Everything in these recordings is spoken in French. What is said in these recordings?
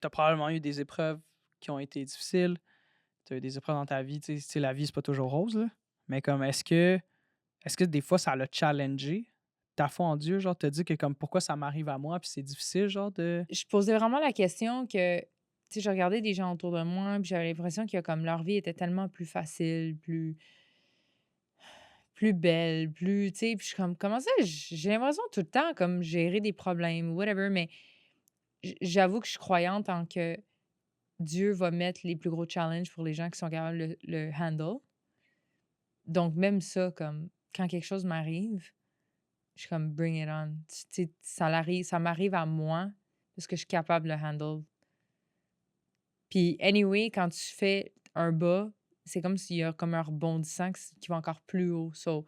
as probablement eu des épreuves qui ont été difficiles. Tu as eu des épreuves dans ta vie, tu sais, la vie, c'est pas toujours rose, là. Mais comme est-ce que des fois ça l'a challengé ta foi en Dieu, genre, te dit que comme pourquoi ça m'arrive à moi, puis c'est difficile, genre de Je posais vraiment la question que, tu sais, je regardais des gens autour de moi, puis j'avais l'impression que comme leur vie était tellement plus facile, plus belle, plus, tu sais, puis je suis comme: «Comment ça, j'ai l'impression tout le temps comme gérer des problèmes ou whatever», mais j'avoue que je suis croyante en que Dieu va mettre les plus gros challenges pour les gens qui sont capables de le handle. Donc même ça, comme quand quelque chose m'arrive, je suis comme: «Bring it on». Tu sais, ça m'arrive à moi parce que je suis capable de le handle. Puis anyway, quand tu fais un bas, c'est comme s'il y a comme un rebondissant qui va encore plus haut. So,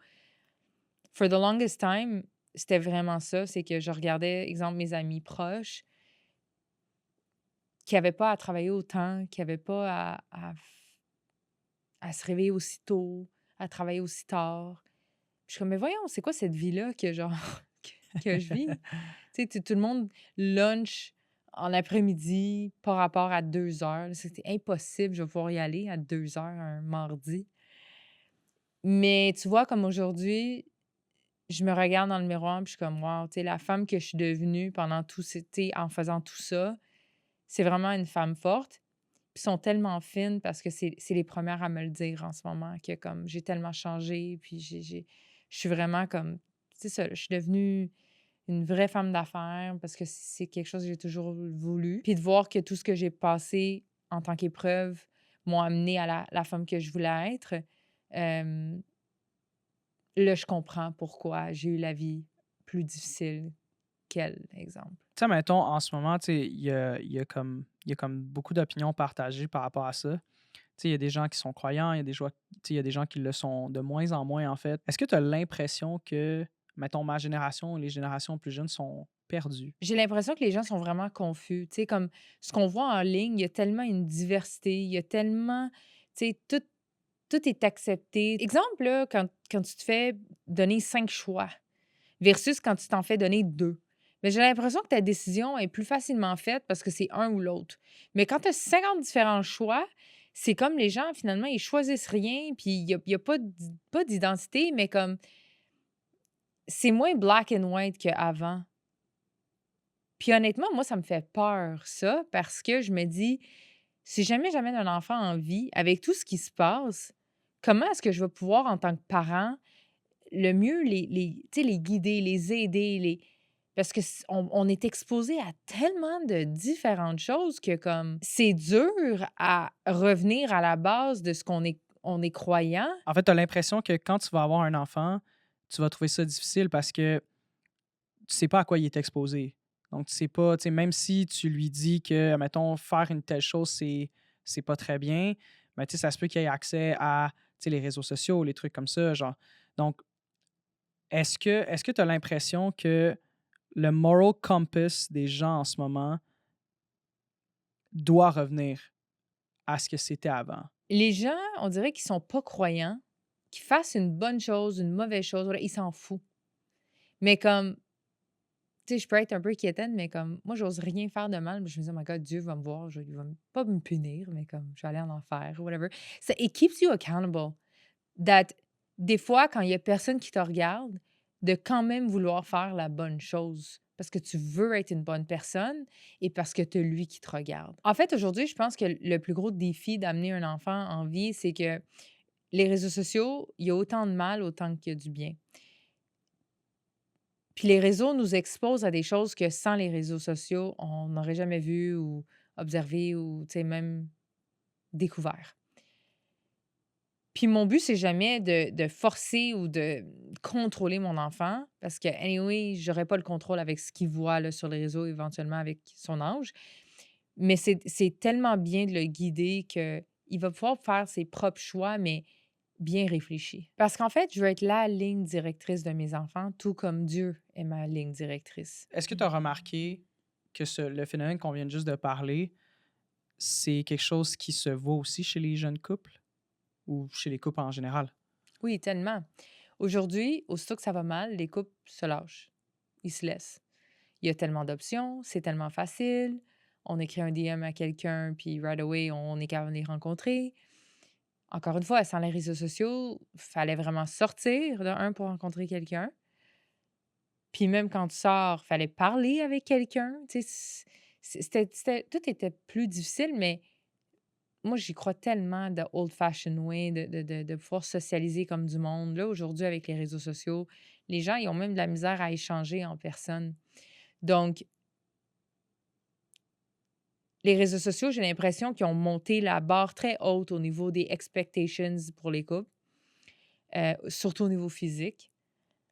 for the longest time, c'était vraiment ça, c'est que je regardais, exemple, mes amis proches qui avaient pas à travailler autant, qui avaient pas à se réveiller aussi tôt, à travailler aussi tard. Je suis comme: «Mais voyons, c'est quoi cette vie-là que genre que je vis?» Tu sais, tout le monde lunch en après-midi par rapport à 2 heures. C'était impossible, je vais pouvoir y aller à 2 heures un mardi. Mais tu vois, comme aujourd'hui, je me regarde dans le miroir, puis je suis comme: «Wow», tu sais, la femme que je suis devenue pendant tout ce tu sais, en faisant tout ça, c'est vraiment une femme forte. Puis sont tellement fines parce que c'est les premières à me le dire en ce moment que comme j'ai tellement changé, puis je suis vraiment comme c'est ça, je suis devenue une vraie femme d'affaires parce que c'est quelque chose que j'ai toujours voulu. Puis de voir que tout ce que j'ai passé en tant qu'épreuve m'ont amenée à la femme que je voulais être, hem, là, je comprends pourquoi j'ai eu la vie plus difficile qu'elle, exemple. tu sais, mettons, en ce moment, tu sais, il y a comme beaucoup d'opinions partagées par rapport à ça. Tu sais, il y a des gens qui sont croyants, il y a des joie tu sais, il y a des gens qui le sont de moins en moins, en fait. Est-ce que tu as l'impression que, mettons, ma génération ou les générations plus jeunes sont perdues? J'ai l'impression que les gens sont vraiment confus. Tu sais, comme ce qu'on voit en ligne, il y a tellement une diversité, il y a tellement, tu sais, tout est accepté. Exemple, là, quand tu te fais donner 5 choix versus quand tu t'en fais donner 2. Mais j'ai l'impression que ta décision est plus facilement faite parce que c'est un ou l'autre. Mais quand tu as 50 différents choix, c'est comme les gens, finalement, ils choisissent rien, puis il y a pas d'identité, mais comme c'est moins black and white qu'avant. Puis honnêtement, moi, ça me fait peur ça, parce que je me dis: «Si jamais j'amène un enfant en vie, avec tout ce qui se passe, comment est-ce que je vais pouvoir, en tant que parent, le mieux tu sais, les guider, les aider, parce que on est exposé à tellement de différentes choses que comme c'est dur à revenir à la base de ce qu'on est croyant. En fait, tu as l'impression que quand tu vas avoir un enfant, tu vas trouver ça difficile parce que tu sais pas à quoi il est exposé. Donc, tu sais pas, tu sais, même si tu lui dis que, mettons, faire une telle chose, c'est pas très bien, mais tu sais, ça se peut qu'il ait accès à, tu sais, les réseaux sociaux, les trucs comme ça, genre. Donc, est-ce que tu as l'impression que le moral compass des gens en ce moment doit revenir à ce que c'était avant? Les gens, on dirait qu'ils sont pas croyants, qu'ils fassent une bonne chose, une mauvaise chose, voilà, ils s'en foutent. Mais comme tu sais, je peux être un peu inquiétante, mais comme moi, j'ose rien faire de mal. Je me dis: «Oh my God, Dieu va me voir, il va pas me punir, mais comme je vais aller en enfer ou whatever». Ça it keeps you accountable that des fois, quand il y a personne qui te regarde, de quand même vouloir faire la bonne chose parce que tu veux être une bonne personne et parce que tu as lui qui te regarde. En fait, aujourd'hui, je pense que le plus gros défi d'amener un enfant en vie, c'est que les réseaux sociaux, il y a autant de mal autant qu'il y a du bien. Puis les réseaux nous exposent à des choses que sans les réseaux sociaux, on n'aurait jamais vu ou observé ou, tu sais, même découvert. Puis mon but, c'est jamais de forcer ou de contrôler mon enfant parce que anyway, j'aurais pas le contrôle avec ce qu'il voit, là, sur les réseaux, éventuellement avec son âge. Mais c'est tellement bien de le guider qu'il va pouvoir faire ses propres choix, mais bien réfléchis. Parce qu'en fait, je veux être la ligne directrice de mes enfants, tout comme Dieu est ma ligne directrice. Est-ce que tu as remarqué que le phénomène qu'on vient juste de parler, c'est quelque chose qui se voit aussi chez les jeunes couples ou chez les couples en général? Oui, tellement. Aujourd'hui, aussitôt que ça va mal, les couples se lâchent. Ils se laissent. Il y a tellement d'options, c'est tellement facile. on écrit un DM à quelqu'un, puis right away, on est capable de les rencontrer. Encore une fois, sans les réseaux sociaux, fallait vraiment sortir de un pour rencontrer quelqu'un. Puis même quand tu sors, fallait parler avec quelqu'un. Tu sais, tout était plus difficile, mais moi, j'y crois tellement de old fashioned way de pouvoir socialiser comme du monde. Là, aujourd'hui, avec les réseaux sociaux, les gens, ils ont même de la misère à échanger en personne. Donc, les réseaux sociaux, j'ai l'impression qu'ils ont monté la barre très haute au niveau des expectations pour les couples, surtout au niveau physique.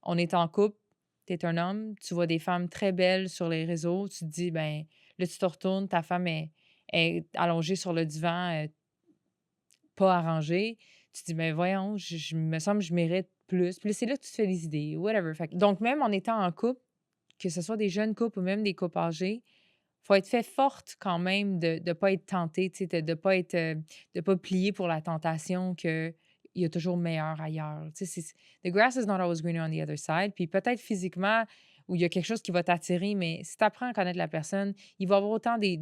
On est en couple, tu es un homme, tu vois des femmes très belles sur les réseaux, tu te dis, ben, là, tu te retournes, ta femme est allongée sur le divan, pas arrangée. Tu te dis, ben, voyons, je me semble que je mérite plus. Puis là, c'est là que tu te fais des idées, whatever. Fait que donc, même en étant en couple, que ce soit des jeunes couples ou même des couples âgés, faut être fait forte quand même de ne pas être tenté, tu sais, de pas être, de pas plier pour la tentation qu'il y a toujours meilleur ailleurs. Tu sais, the grass is not always greener on the other side. Puis peut-être physiquement, où il y a quelque chose qui va t'attirer, mais si tu apprends à connaître la personne, il va y avoir autant des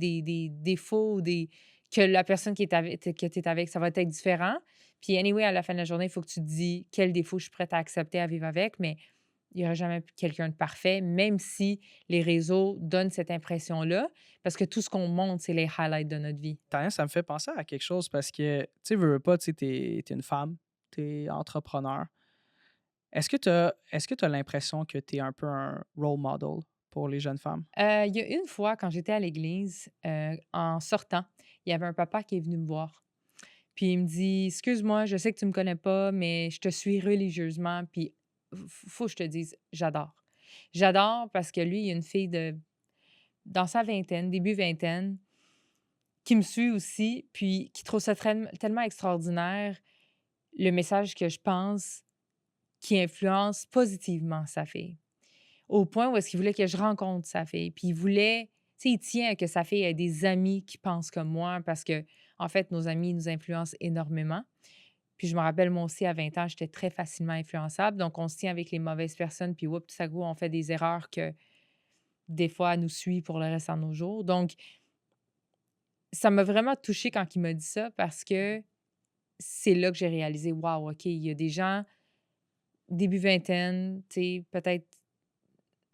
défauts ou que la personne qui est avec, que tu es avec, ça va être différent. Puis anyway, à la fin de la journée, il faut que tu te dis quel défaut je suis prête à accepter, à vivre avec, mais il n'y aura jamais quelqu'un de parfait, même si les réseaux donnent cette impression-là, parce que tout ce qu'on montre, c'est les highlights de notre vie. Tania, ça me fait penser à quelque chose parce que, tu sais, veux pas, tu sais, t'es une femme, t'es entrepreneur. Est-ce que tu as l'impression que tu es un peu un role model pour les jeunes femmes? Il y a une fois, quand j'étais à l'église, en sortant, il y avait un papa qui est venu me voir. Puis il me dit: «Excuse-moi, je sais que tu me connais pas, mais je te suis religieusement, puis faut que je te dise, j'adore». J'adore parce que lui, il y a une fille dans sa vingtaine, début vingtaine, qui me suit aussi, puis qui trouve ça tellement extraordinaire, le message que je pense qui influence positivement sa fille. Au point où est-ce qu'il voulait que je rencontre sa fille. Puis il voulait, tu sais, il tient à que sa fille ait des amis qui pensent comme moi parce que, en fait, nos amis nous influencent énormément. Puis je me rappelle, moi aussi, à 20 ans, j'étais très facilement influençable. Donc, on se tient avec les mauvaises personnes, puis whoop, tout à coup, on fait des erreurs que des fois, elle nous suit pour le reste de nos jours. Donc, ça m'a vraiment touchée quand il m'a dit ça parce que c'est là que j'ai réalisé, waouh, OK, il y a des gens, début vingtaine, tu sais, peut-être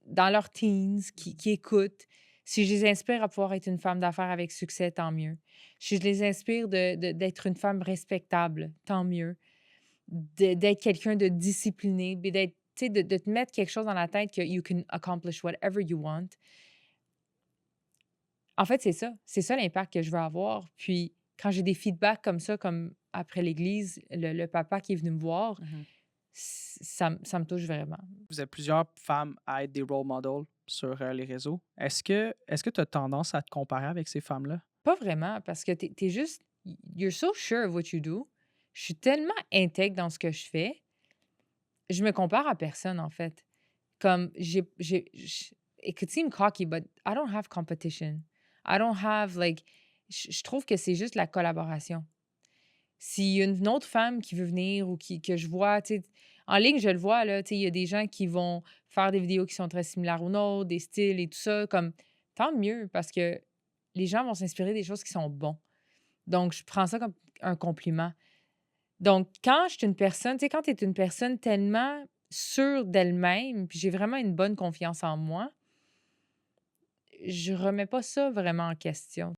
dans leurs teens, qui écoutent. Si je les inspire à pouvoir être une femme d'affaires avec succès, tant mieux. Si je les inspire d'être une femme respectable, tant mieux. D'être quelqu'un de discipliné, puis d'être, tu sais, de te mettre quelque chose dans la tête que you can accomplish whatever you want. En fait, c'est ça. C'est ça l'impact que je veux avoir. Puis quand j'ai des feedbacks comme ça, comme après l'église, le papa qui est venu me voir, Mhm. ça me touche vraiment. Vous êtes plusieurs femmes à être des role models sur les réseaux. Est-ce que tu as tendance à te comparer avec ces femmes-là? Pas vraiment, parce que tu es juste you're so sure of what you do. Je suis tellement intègre dans ce que je fais, je me compare à personne, en fait. Comme it could seem cocky, but I don't have competition. I don't have, like, je trouve que c'est juste la collaboration. S'il y a une autre femme qui veut venir ou que je vois, tu sais, en ligne, je le vois, là, tu sais, il y a des gens qui vont faire des vidéos qui sont très similaires aux nôtres, des styles et tout ça, comme, tant mieux, parce que les gens vont s'inspirer des choses qui sont bons. Donc, je prends ça comme un compliment. Donc, quand je suis une personne, tu sais, quand tu es une personne tellement sûre d'elle-même, puis j'ai vraiment une bonne confiance en moi, je remets pas ça vraiment en question.